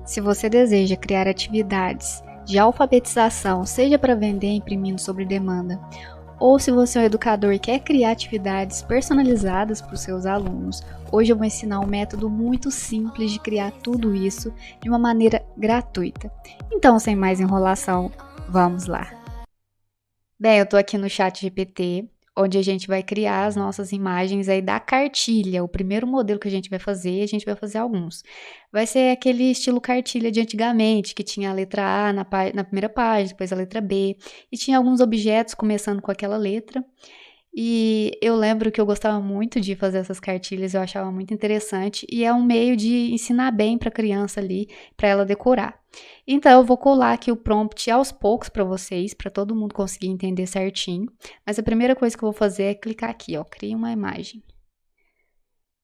Se você deseja criar atividades de alfabetização, seja para vender imprimindo sobre demanda, ou se você é um educador e quer criar atividades personalizadas para os seus alunos, hoje eu vou ensinar um método muito simples de criar tudo isso de uma maneira gratuita. Então, sem mais enrolação, vamos lá. Bem, eu estou aqui no ChatGPT, onde a gente vai criar as nossas imagens aí da cartilha. O primeiro modelo que a gente vai fazer alguns. Vai ser aquele estilo cartilha de antigamente, que tinha a letra A na primeira página, depois a letra B, e tinha alguns objetos começando com aquela letra. E eu lembro que eu gostava muito de fazer essas cartilhas, eu achava muito interessante, e é um meio de ensinar bem para a criança ali, para ela decorar. Então, eu vou colar aqui o prompt aos poucos para vocês, para todo mundo conseguir entender certinho. Mas a primeira coisa que eu vou fazer é clicar aqui, ó, cria uma imagem.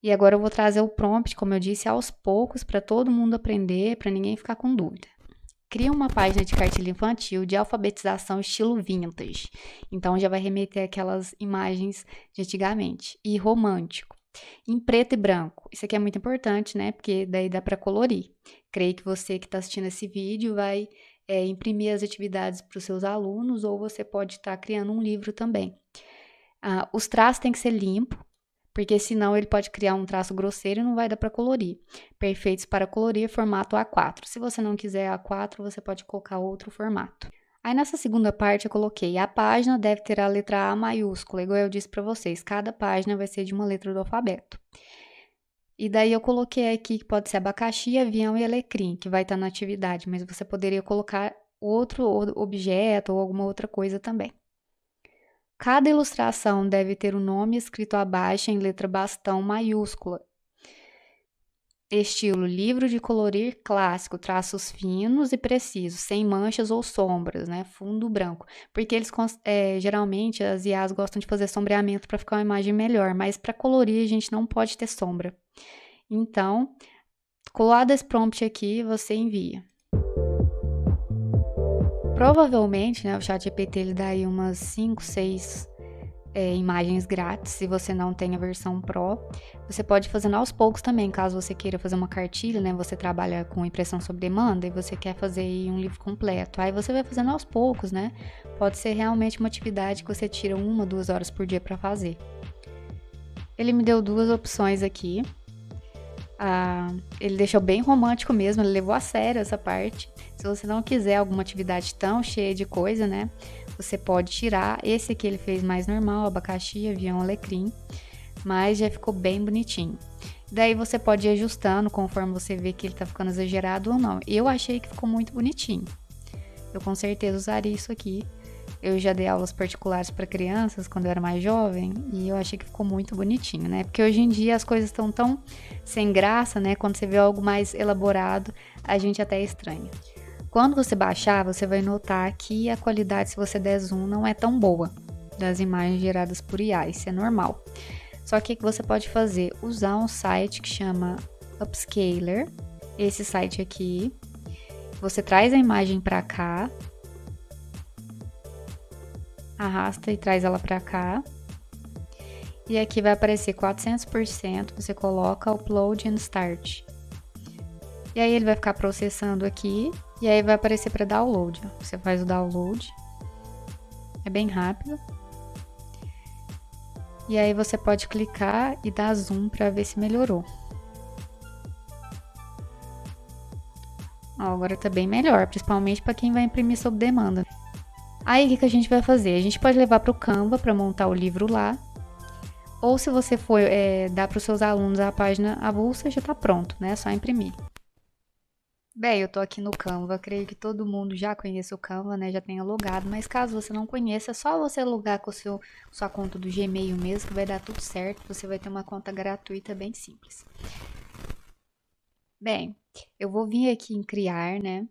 E agora eu vou trazer o prompt, como eu disse, aos poucos, para todo mundo aprender, para ninguém ficar com dúvida. Cria uma página de cartilha infantil de alfabetização estilo vintage. Então, já vai remeter aquelas imagens de antigamente. E romântico. Em preto e branco. Isso aqui é muito importante, né? Porque daí dá para colorir. Creio que você que está assistindo esse vídeo vai imprimir as atividades para os seus alunos ou você pode estar criando um livro também. Os traços têm que ser limpos, porque senão ele pode criar um traço grosseiro e não vai dar para colorir. Perfeitos para colorir, formato A4. Se você não quiser A4, você pode colocar outro formato. Aí nessa segunda parte eu coloquei, a página deve ter a letra A maiúscula, igual eu disse para vocês, cada página vai ser de uma letra do alfabeto. E daí eu coloquei aqui que pode ser abacaxi, avião e alecrim, que vai estar na atividade, mas você poderia colocar outro objeto ou alguma outra coisa também. Cada ilustração deve ter o nome escrito abaixo em letra bastão maiúscula. Estilo livro de colorir clássico, traços finos e precisos, sem manchas ou sombras, né? Fundo branco. Porque eles, geralmente, as IAs gostam de fazer sombreamento para ficar uma imagem melhor, mas para colorir a gente não pode ter sombra. Então, colado esse prompt aqui, você envia. Provavelmente, né, o ChatGPT ele dá aí umas 5, 6 imagens grátis, se você não tem a versão Pro. Você pode fazer aos poucos também, caso você queira fazer uma cartilha, né? Você trabalha com impressão sob demanda e você quer fazer aí um livro completo. Aí você vai fazendo aos poucos, né? Pode ser realmente uma atividade que você tira 1, 2 horas por dia para fazer. Ele me deu 2 opções aqui. Ele deixou bem romântico mesmo, ele levou a sério essa parte. Se você não quiser alguma atividade tão cheia de coisa, né? Você pode tirar. Esse aqui ele fez mais normal, abacaxi, avião, alecrim. Mas já ficou bem bonitinho. Daí você pode ir ajustando conforme você vê que ele tá ficando exagerado ou não. Eu achei que ficou muito bonitinho. Eu com certeza usaria isso aqui. Eu já dei aulas particulares para crianças quando eu era mais jovem e eu achei que ficou muito bonitinho, né? Porque hoje em dia as coisas estão tão sem graça, né? Quando você vê algo mais elaborado, a gente até estranha. Quando você baixar, você vai notar que a qualidade, se você der zoom, não é tão boa das imagens geradas por IA, isso é normal. Só que o que você pode fazer? Usar um site que chama Upscaler, esse site aqui. Você traz a imagem para cá, arrasta e traz ela para cá. E aqui vai aparecer 400%, você coloca Upload and Start. E aí ele vai ficar processando aqui, e aí vai aparecer para download. Você faz o download. É bem rápido. E aí você pode clicar e dar zoom para ver se melhorou. Ó, agora tá bem melhor, principalmente para quem vai imprimir sob demanda. Aí o que a gente vai fazer? A gente pode levar para o Canva para montar o livro lá. Ou se você for dar para os seus alunos a página avulsa, já está pronto, né? É só imprimir. Bem, eu tô aqui no Canva, creio que todo mundo já conhece o Canva, né? Já tenha logado, mas caso você não conheça, é só você logar com sua conta do Gmail mesmo, que vai dar tudo certo. Você vai ter uma conta gratuita bem simples. Bem, eu vou vir aqui em criar, né?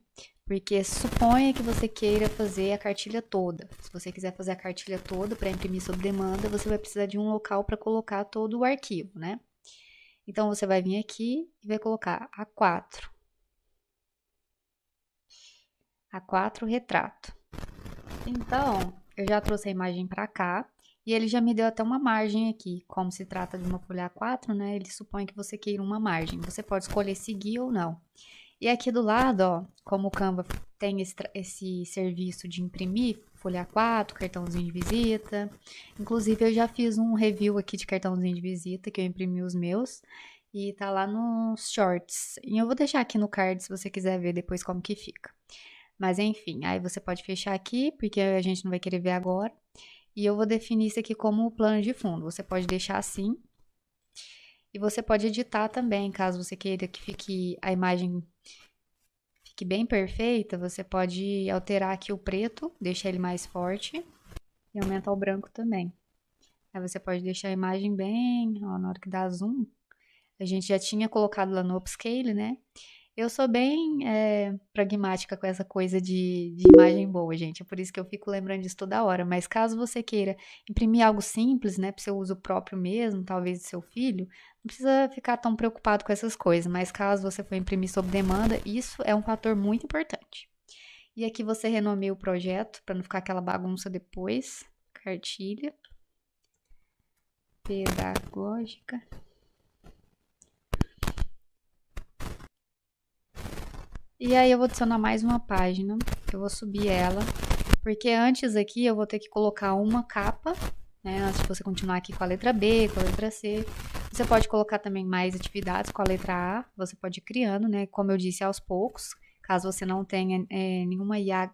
Porque suponha que você queira fazer a cartilha toda. Se você quiser fazer a cartilha toda para imprimir sob demanda, você vai precisar de um local para colocar todo o arquivo, né? Então, você vai vir aqui e vai colocar A4. A4 retrato. Então, eu já trouxe a imagem para cá e ele já me deu até uma margem aqui. Como se trata de uma folha A4, né? Ele supõe que você queira uma margem. Você pode escolher seguir ou não. E aqui do lado, ó, como o Canva tem esse serviço de imprimir folha A4, cartãozinho de visita. Inclusive, eu já fiz um review aqui de cartãozinho de visita, que eu imprimi os meus. E tá lá nos shorts. E eu vou deixar aqui no card se você quiser ver depois como que fica. Mas enfim, aí você pode fechar aqui, porque a gente não vai querer ver agora. E eu vou definir isso aqui como plano de fundo. Você pode deixar assim. E você pode editar também, caso você queira que fique a imagem fique bem perfeita, você pode alterar aqui o preto, deixar ele mais forte e aumentar o branco também. Aí você pode deixar a imagem bem, ó, na hora que dá zoom, a gente já tinha colocado lá no upscale, né? Eu sou bem pragmática com essa coisa de imagem boa, gente. É por isso que eu fico lembrando disso toda hora. Mas caso você queira imprimir algo simples, né, para seu uso próprio mesmo, talvez do seu filho, não precisa ficar tão preocupado com essas coisas. Mas caso você for imprimir sob demanda, isso é um fator muito importante. E aqui você renomeia o projeto para não ficar aquela bagunça depois. Cartilha pedagógica. E aí eu vou adicionar mais uma página, que eu vou subir ela, porque antes aqui eu vou ter que colocar uma capa, né, antes de você continuar aqui com a letra B, com a letra C. Você pode colocar também mais atividades com a letra A, você pode ir criando, né, como eu disse, aos poucos, caso você não tenha nenhuma IA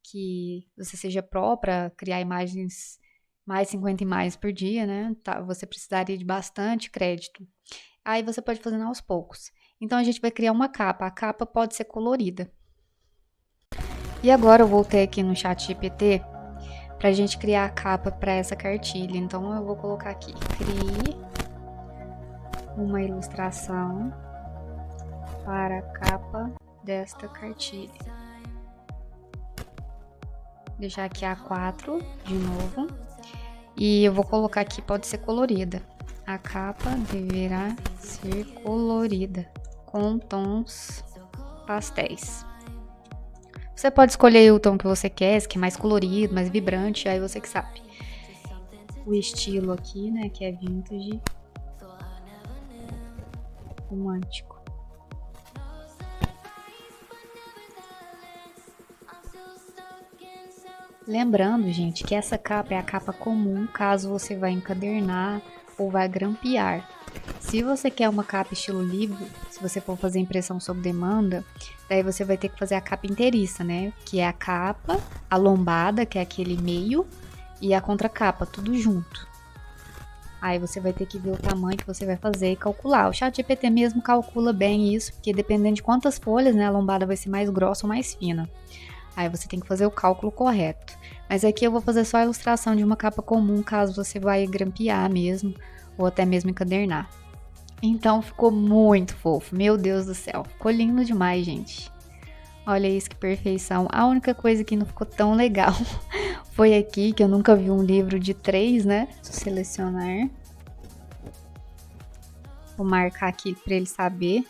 que você seja pró para criar imagens, mais 50 imagens por dia, né, tá, você precisaria de bastante crédito. Aí você pode fazer aos poucos. Então a gente vai criar uma capa. A capa pode ser colorida. E agora eu voltei aqui no chat GPT para a gente criar a capa para essa cartilha. Então eu vou colocar aqui: crie uma ilustração para a capa desta cartilha. Deixar aqui A4 de novo. E eu vou colocar aqui, pode ser colorida. A capa deverá ser colorida, com tons pastéis. Você pode escolher o tom que você quer, esse que é mais colorido, mais vibrante, aí você que sabe. O estilo aqui, né, que é vintage, romântico. Lembrando, gente, que essa capa é a capa comum, caso você vá encadernar ou vá grampear. Se você quer uma capa estilo livro, se você for fazer impressão sob demanda, daí você vai ter que fazer a capa inteiriça, né? Que é a capa, a lombada, que é aquele meio, e a contracapa, tudo junto. Aí você vai ter que ver o tamanho que você vai fazer e calcular. O ChatGPT mesmo calcula bem isso, porque dependendo de quantas folhas, né, a lombada vai ser mais grossa ou mais fina. Aí você tem que fazer o cálculo correto. Mas aqui eu vou fazer só a ilustração de uma capa comum, caso você vá grampear mesmo, ou até mesmo encadernar. Então ficou muito fofo, meu Deus do céu, ficou lindo demais, gente. Olha isso, que perfeição. A única coisa que não ficou tão legal foi aqui, que eu nunca vi um livro de 3, né? Selecionar. Vou marcar aqui para ele saber.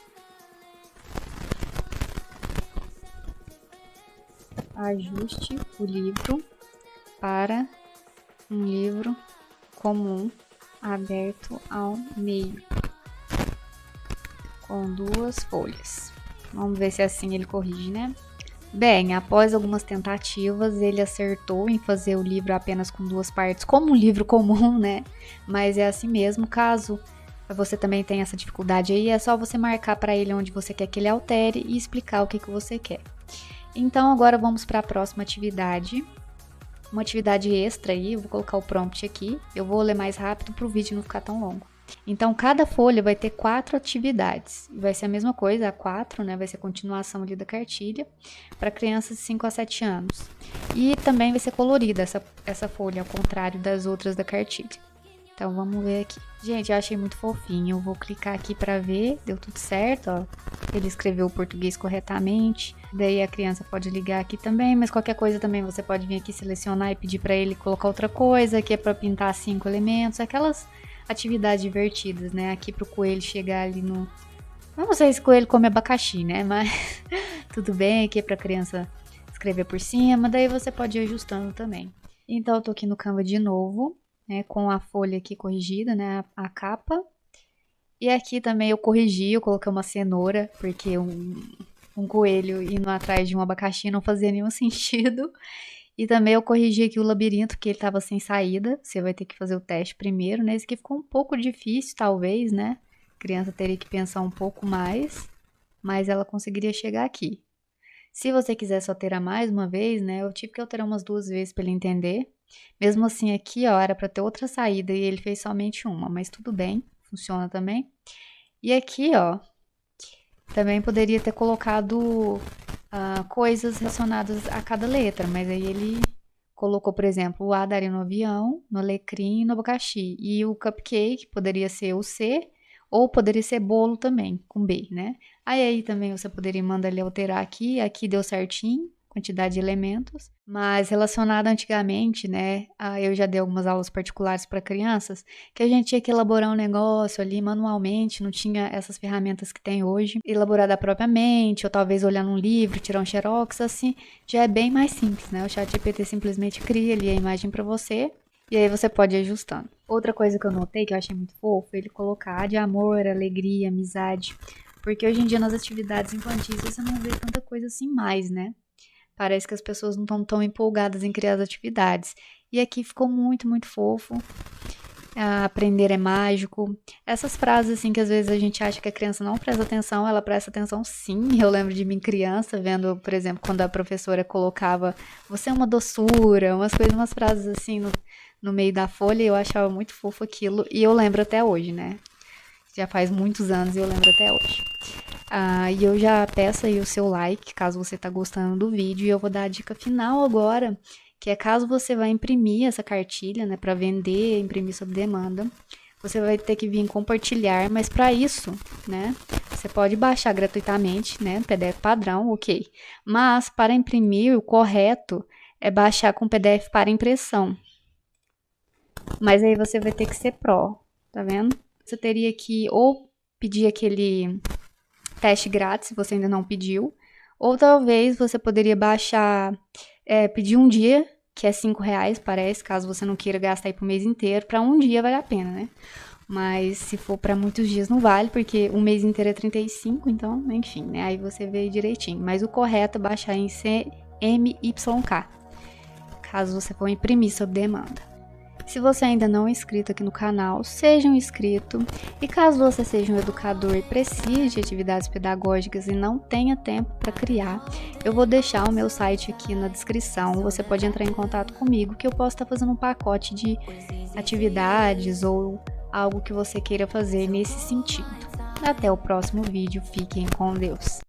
Ajuste o livro para um livro comum aberto ao meio, com 2 folhas. Vamos ver se assim ele corrige, né? Bem, após algumas tentativas, ele acertou em fazer o livro apenas com 2 partes, como um livro comum, né? Mas é assim mesmo. Caso você também tenha essa dificuldade aí, é só você marcar para ele onde você quer que ele altere e explicar o que você quer. Então, agora vamos para a próxima atividade. Uma atividade extra aí, eu vou colocar o prompt aqui. Eu vou ler mais rápido para o vídeo não ficar tão longo. Então, cada folha vai ter 4 atividades. Vai ser a mesma coisa, a 4, né? Vai ser a continuação ali da cartilha, para crianças de 5 a 7 anos. E também vai ser colorida essa folha, ao contrário das outras da cartilha. Então, vamos ver aqui. Gente, eu achei muito fofinho. Eu vou clicar aqui para ver. Deu tudo certo, ó. Ele escreveu o português corretamente. Daí a criança pode ligar aqui também, mas qualquer coisa também você pode vir aqui selecionar e pedir para ele colocar outra coisa, que é para pintar 5 elementos. Aquelas atividades divertidas, né? Aqui pro coelho chegar ali no... Eu não sei se o coelho come abacaxi, né? Mas tudo bem, aqui é pra criança escrever por cima. Daí você pode ir ajustando também. Então, eu tô aqui no Canva de novo, né, com a folha aqui corrigida, né, a capa. E aqui também eu corrigi, eu coloquei uma cenoura, porque um coelho indo atrás de um abacaxi não fazia nenhum sentido. E também eu corrigi aqui o labirinto, que ele estava sem saída. Você vai ter que fazer o teste primeiro, né? Esse aqui ficou um pouco difícil, talvez, né? A criança teria que pensar um pouco mais, mas ela conseguiria chegar aqui. Se você quiser só alterar mais uma vez, né? Eu tive que alterar umas 2 vezes para ele entender. Mesmo assim, aqui, ó, era para ter outra saída e ele fez somente uma, mas tudo bem, funciona também. E aqui, ó, também poderia ter colocado coisas relacionadas a cada letra, mas aí ele colocou, por exemplo, o A daria no avião, no alecrim e no abacaxi. E o cupcake poderia ser o C, ou poderia ser bolo também, com B, né? Aí também você poderia mandar ele alterar aqui deu certinho, quantidade de elementos, mas relacionado antigamente, né? Eu já dei algumas aulas particulares para crianças, que a gente tinha que elaborar um negócio ali manualmente, não tinha essas ferramentas que tem hoje, elaborar da própria mente, ou talvez olhar num livro, tirar um xerox, assim, já é bem mais simples, né? O ChatGPT simplesmente cria ali a imagem para você, e aí você pode ir ajustando. Outra coisa que eu notei, que eu achei muito fofo, ele colocar de amor, alegria, amizade, porque hoje em dia nas atividades infantis você não vê tanta coisa assim mais, né? Parece que as pessoas não estão tão empolgadas em criar as atividades. E aqui ficou muito, muito fofo. Aprender é mágico. Essas frases, assim, que às vezes a gente acha que a criança não presta atenção, ela presta atenção sim. Eu lembro de mim criança, vendo, por exemplo, quando a professora colocava você é uma doçura, umas coisas, umas frases assim no meio da folha, e eu achava muito fofo aquilo. E eu lembro até hoje, né? Já faz muitos anos e eu lembro até hoje. E eu já peço aí o seu like, caso você tá gostando do vídeo. E eu vou dar a dica final agora, que é caso você vá imprimir essa cartilha, né, para vender, imprimir sob demanda, você vai ter que vir compartilhar, mas para isso, né, você pode baixar gratuitamente, né, PDF padrão, ok. Mas para imprimir, o correto é baixar com PDF para impressão. Mas aí você vai ter que ser pro, tá vendo? Você teria que ou pedir aquele teste grátis, se você ainda não pediu, ou talvez você poderia baixar, pedir um dia, que é R$5, parece, caso você não queira gastar aí pro mês inteiro. Para um dia vale a pena, né? Mas se for para muitos dias não vale, porque um mês inteiro é 35, então, enfim, né? Aí você vê direitinho. Mas o correto é baixar em CMYK, caso você for imprimir sob demanda. Se você ainda não é inscrito aqui no canal, seja um inscrito. E caso você seja um educador e precise de atividades pedagógicas e não tenha tempo para criar, eu vou deixar o meu site aqui na descrição. Você pode entrar em contato comigo, que eu posso estar fazendo um pacote de atividades ou algo que você queira fazer nesse sentido. Até o próximo vídeo. Fiquem com Deus.